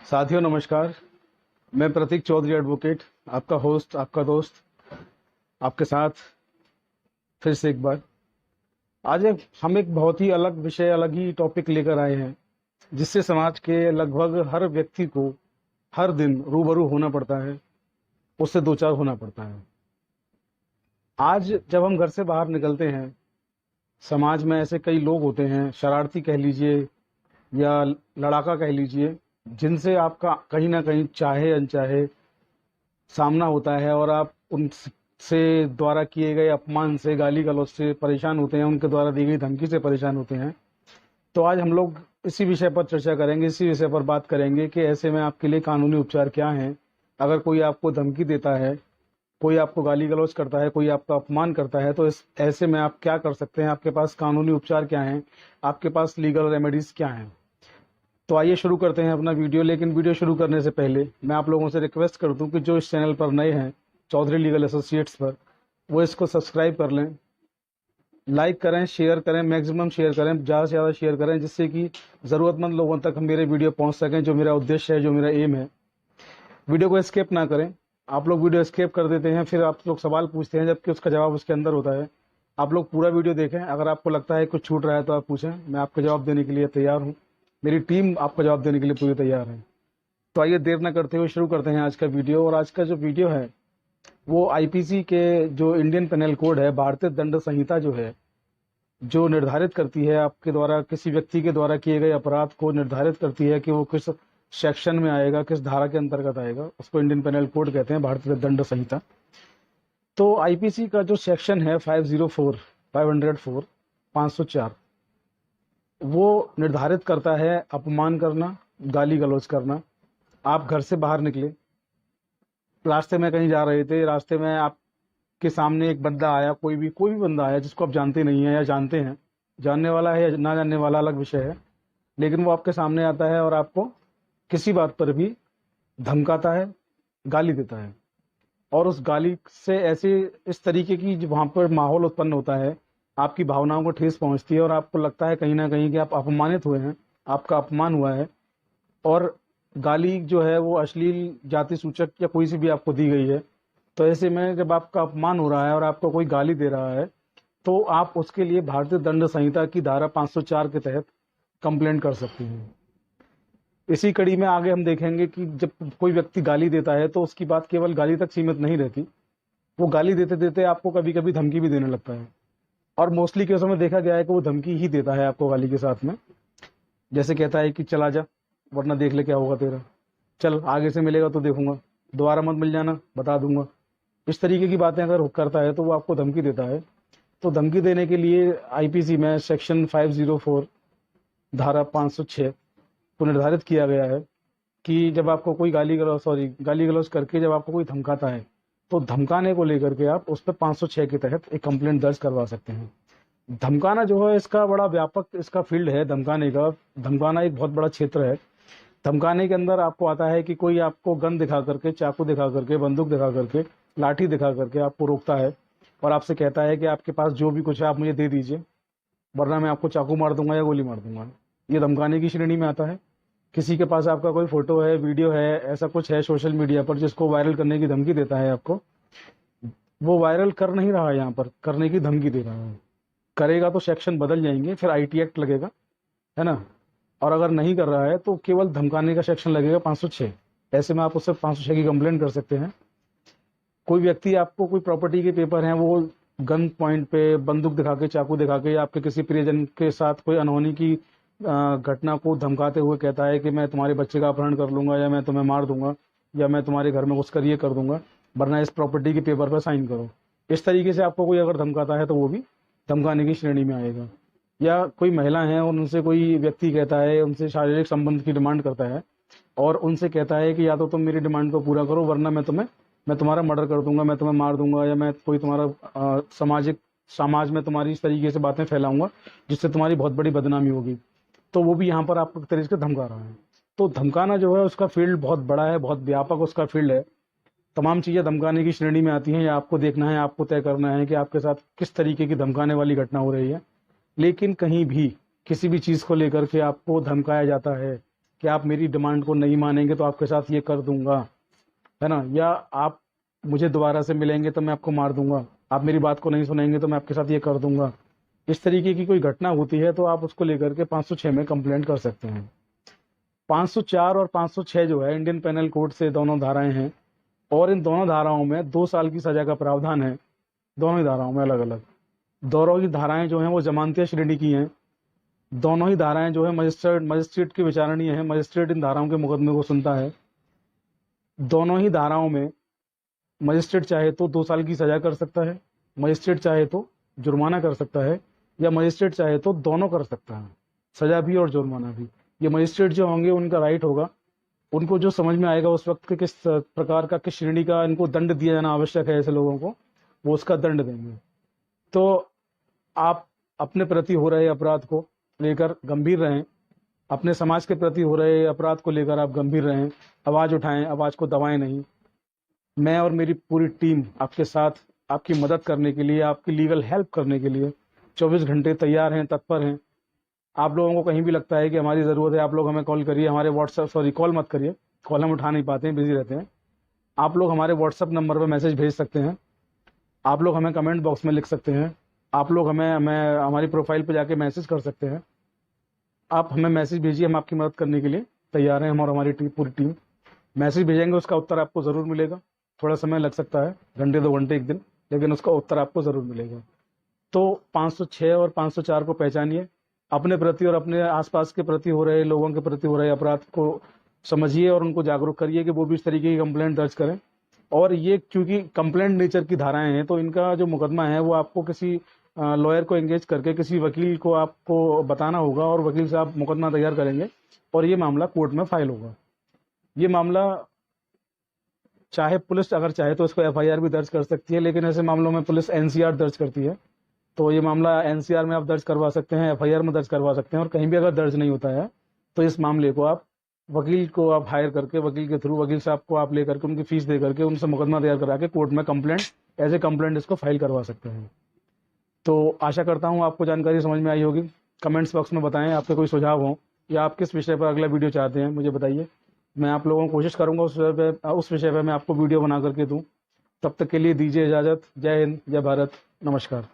साथियों नमस्कार। मैं प्रतीक चौधरी एडवोकेट, आपका होस्ट, आपका दोस्त, आपके साथ फिर से एक बार। हम एक बहुत ही अलग विषय, अलग ही टॉपिक लेकर आए हैं, जिससे समाज के लगभग हर व्यक्ति को हर दिन रूबरू होना पड़ता है, उससे दो चार होना पड़ता है। आज जब हम घर से बाहर निकलते हैं, समाज में ऐसे कई लोग होते हैं, शरारती कह लीजिए या लड़ाका कह लीजिए, जिनसे आपका कहीं ना कहीं चाहे अनचाहे सामना होता है और आप उनसे द्वारा किए गए अपमान से, गाली गलौज से परेशान होते हैं, उनके द्वारा दी गई धमकी से परेशान होते हैं। तो आज हम लोग इसी विषय पर चर्चा करेंगे, इसी विषय पर बात करेंगे कि ऐसे में आपके लिए कानूनी उपचार क्या हैं। अगर कोई आपको धमकी देता है, कोई आपको गाली गलौज करता है, कोई आपका अपमान करता है, तो इस ऐसे में आप क्या कर सकते हैं, आपके पास कानूनी उपचार क्या हैं, आपके पास लीगल रेमेडीज क्या हैं। तो आइए शुरू करते हैं अपना वीडियो। लेकिन वीडियो शुरू करने से पहले मैं आप लोगों से रिक्वेस्ट कर दूं कि जो इस चैनल पर नए हैं, चौधरी लीगल एसोसिएट्स पर, वो इसको सब्सक्राइब कर लें, लाइक करें, शेयर करें, मैक्सिमम शेयर करें, ज़्यादा से ज़्यादा शेयर करें, जिससे कि ज़रूरतमंद लोगों तक मेरे वीडियो पहुंच सकें। जो मेरा उद्देश्य है, जो मेरा एम है, वीडियो को स्किप ना करें। आप लोग वीडियो स्किप कर देते हैं, फिर आप लोग सवाल पूछते हैं, जबकि उसका जवाब उसके अंदर होता है। आप लोग पूरा वीडियो देखें। अगर आपको लगता है कुछ छूट रहा है तो आप पूछें, मैं आपका जवाब देने के लिए तैयार हूँ। मेरी टीम आपका जवाब देने के लिए पूरी तैयार है। तो आइए देर न करते हुए शुरू करते हैं आज का वीडियो। और आज का जो वीडियो है वो आईपीसी के, जो इंडियन पेनल कोड है, भारतीय दंड संहिता जो है, जो निर्धारित करती है आपके द्वारा किसी व्यक्ति के द्वारा किए गए अपराध को निर्धारित करती है कि वो किस सेक्शन में आएगा, किस धारा के अंतर्गत आएगा, उसको इंडियन पेनल कोड कहते हैं, भारतीय दंड संहिता। तो आईपीसी का जो सेक्शन है 504, 504, वो निर्धारित करता है अपमान करना, गाली गलौज करना। आप घर से बाहर निकले, रास्ते में कहीं जा रहे थे, रास्ते में आपके सामने एक बंदा आया, कोई भी बंदा आया जिसको आप जानते नहीं है या जानते हैं, जानने वाला है या ना जानने वाला अलग विषय है, लेकिन वो आपके सामने आता है और आपको किसी बात पर भी धमकाता है, गाली देता है। और उस गाली से ऐसे इस तरीके की वहां पर माहौल उत्पन्न होता है, आपकी भावनाओं को ठेस पहुंचती है और आपको लगता है कहीं ना कहीं कि आप अपमानित हुए हैं, आपका अपमान हुआ है। और गाली जो है वो अश्लील, जाति सूचक या कोई सी भी आपको दी गई है। तो ऐसे में जब आपका अपमान हो रहा है और आपको कोई गाली दे रहा है, तो आप उसके लिए भारतीय दंड संहिता की धारा 504 के तहत कंप्लेंट कर सकते हैं। इसी कड़ी में आगे हम देखेंगे कि जब कोई व्यक्ति गाली देता है तो उसकी बात केवल गाली तक सीमित नहीं रहती, वो गाली देते देते आपको कभी कभी धमकी भी देने लगता है। और मोस्टली केसों में देखा गया है कि वो धमकी ही देता है आपको गाली के साथ में। जैसे कहता है कि चला जा, वरना देख ले क्या होगा तेरा, चल आगे से मिलेगा तो देखूंगा, दोबारा मत मिल जाना, बता दूंगा। इस तरीके की बातें अगर करता है तो वो आपको धमकी देता है। तो धमकी देने के लिए आईपीसी में सेक्शन 504 धारा 506 को निर्धारित किया गया है कि जब आपको कोई गाली गलौज करके जब आपको कोई धमकाता है, तो धमकाने को लेकर के आप उस पर 506 के तहत एक कंप्लेंट दर्ज करवा सकते हैं। धमकाना जो है, इसका बड़ा व्यापक इसका फील्ड है धमकाने का। धमकाना एक बहुत बड़ा क्षेत्र है। धमकाने के अंदर आपको आता है कि कोई आपको गन दिखा करके, चाकू दिखा करके, बंदूक दिखा करके, लाठी दिखा करके आपको रोकता है और आपसे कहता है कि आपके पास जो भी कुछ है आप मुझे दे दीजिए, वरना मैं आपको चाकू मार दूंगा या गोली मार दूंगा। ये धमकाने की श्रेणी में आता है। किसी के पास आपका कोई फोटो है, वीडियो है, ऐसा कुछ है सोशल मीडिया पर जिसको वायरल करने की धमकी देता है आपको, वो वायरल कर नहीं रहा है, यहाँ पर करने की धमकी दे रहा है। करेगा तो सेक्शन बदल जाएंगे, फिर आईटी एक्ट लगेगा, है ना। और अगर नहीं कर रहा है तो केवल धमकाने का सेक्शन लगेगा 506। ऐसे में आप उससे 506 की कंप्लेंट कर सकते हैं। कोई व्यक्ति आपको कोई प्रॉपर्टी के पेपर हैं, वो गन पॉइंट पे बंदूक दिखा के, चाकू दिखा के, आपके किसी प्रियजन के साथ कोई अनहोनी की घटना को धमकाते हुए कहता है कि मैं तुम्हारे बच्चे का अपहरण कर लूंगा, या मैं तुम्हें मार दूंगा, या मैं तुम्हारे घर में घुसकर ये कर दूंगा, वरना इस प्रॉपर्टी के पेपर पर साइन करो। इस तरीके से आपको कोई अगर धमकाता है तो वो भी धमकाने की श्रेणी में आएगा। या कोई महिला है और उनसे कोई व्यक्ति कहता है, उनसे शारीरिक संबंध की डिमांड करता है और उनसे कहता है कि या तो तुम मेरी डिमांड को पूरा करो, वरना मैं तुम्हारा मर्डर कर दूंगा, मैं तुम्हें मार दूंगा, या मैं कोई तुम्हारा समाज में तुम्हारी इस तरीके से बातें फैलाऊंगा जिससे तुम्हारी बहुत बड़ी बदनामी होगी। तो वो भी यहाँ पर आपको एक तरीके से धमका रहा है। तो धमकाना जो है उसका फील्ड बहुत बड़ा है, बहुत व्यापक उसका फील्ड है। तमाम चीज़ें धमकाने की श्रेणी में आती हैं। या आपको देखना है, आपको तय करना है कि आपके साथ किस तरीके की धमकाने वाली घटना हो रही है। लेकिन कहीं भी किसी भी चीज़ को लेकर के आपको धमकाया जाता है कि आप मेरी डिमांड को नहीं मानेंगे तो आपके साथ ये कर दूंगा, है ना, या आप मुझे दोबारा से मिलेंगे तो मैं आपको मार दूंगा, आप मेरी बात को नहीं सुनेंगे तो मैं आपके साथ ये कर दूंगा, इस तरीके की कोई घटना होती है तो आप उसको लेकर के 506 में कंप्लेंट कर सकते हैं। 504 और 506 जो है इंडियन पेनल कोड से दोनों धाराएं हैं, और इन दोनों धाराओं में 2 साल की सजा का प्रावधान है। दोनों ही धाराओं में अलग अलग, दोनों ही धाराएं जो हैं वो जमानतीय श्रेणी की हैं। दोनों ही धाराएं जो है मजिस्ट्रेट की विचारणीय है, मजिस्ट्रेट इन धाराओं के मुकदमे को सुनता है। दोनों ही धाराओं में मजिस्ट्रेट चाहे तो 2 साल की सजा कर सकता है, मजिस्ट्रेट चाहे तो जुर्माना कर सकता है, या मजिस्ट्रेट चाहे तो दोनों कर सकता है, सजा भी और जुर्माना भी। ये मजिस्ट्रेट जो होंगे उनका राइट होगा, उनको जो समझ में आएगा उस वक्त के किस प्रकार का, किस श्रेणी का इनको दंड दिया जाना आवश्यक है ऐसे लोगों को, वो उसका दंड देंगे। तो आप अपने प्रति हो रहे अपराध को लेकर गंभीर रहें, अपने समाज के प्रति हो रहे अपराध को लेकर आप गंभीर रहें, आवाज उठाएं, आवाज को दबाएं नहीं। मैं और मेरी पूरी टीम आपके साथ, आपकी मदद करने के लिए, आपकी लीगल हेल्प करने के लिए 24 घंटे तैयार हैं, तत्पर हैं। आप लोगों को कहीं भी लगता है कि हमारी ज़रूरत है, आप लोग हमें कॉल करिए, हमारे कॉल मत करिए, कॉल हम उठा नहीं पाते हैं, बिजी रहते हैं। आप लोग हमारे व्हाट्सएप नंबर पर मैसेज भेज सकते हैं, आप लोग हमें कमेंट बॉक्स में लिख सकते हैं, आप लोग हमें हमें हमारी प्रोफाइल पर जाके मैसेज कर सकते हैं। आप हमें मैसेज भेजिए, हम आपकी मदद करने के लिए तैयार हैं, हम और हमारी पूरी टीम। मैसेज भेजेंगे, उसका उत्तर आपको ज़रूर मिलेगा, थोड़ा समय लग सकता है, घंटे 2 घंटे 1 दिन, लेकिन उसका उत्तर आपको ज़रूर मिलेगा। तो 506 और 504 को पहचानिए, अपने प्रति और अपने आसपास के प्रति हो रहे, लोगों के प्रति हो रहे अपराध को समझिए और उनको जागरूक करिए कि वो भी इस तरीके की कंप्लेंट दर्ज करें। और ये क्योंकि कंप्लेंट नेचर की धाराएं हैं, तो इनका जो मुकदमा है वो आपको किसी लॉयर को एंगेज करके, किसी वकील को आपको बताना होगा, और वकील साहब मुकदमा तैयार करेंगे और ये मामला कोर्ट में फाइल होगा। ये मामला चाहे पुलिस अगर चाहे तो इसको एफआईआर भी दर्ज कर सकती है, लेकिन ऐसे मामलों में पुलिस एनसीआर दर्ज करती है, तो ये मामला एनसीआर में आप दर्ज करवा सकते हैं, एफआईआर में दर्ज करवा सकते हैं। और कहीं भी अगर दर्ज नहीं होता है तो इस मामले को आप वकील को आप हायर करके, वकील के थ्रू, वकील साहब को आप लेकर के, उनकी फीस दे करके, उनसे मुकदमा तैयार करा के कोर्ट में कंप्लेंट, एज ए कंप्लेंट इसको फाइल करवा सकते हैं। तो आशा करता हूँ आपको जानकारी समझ में आई होगी। कमेंट्स बॉक्स में बताएं आपके कोई सुझाव हो, या आप किस विषय पर अगला वीडियो चाहते हैं, मुझे बताइए। मैं आप लोगों को कोशिश करूंगा उस विषय पर मैं आपको वीडियो बना करके दूं। तब तक के लिए दीजिए इजाज़त। जय हिंद, जय भारत, नमस्कार।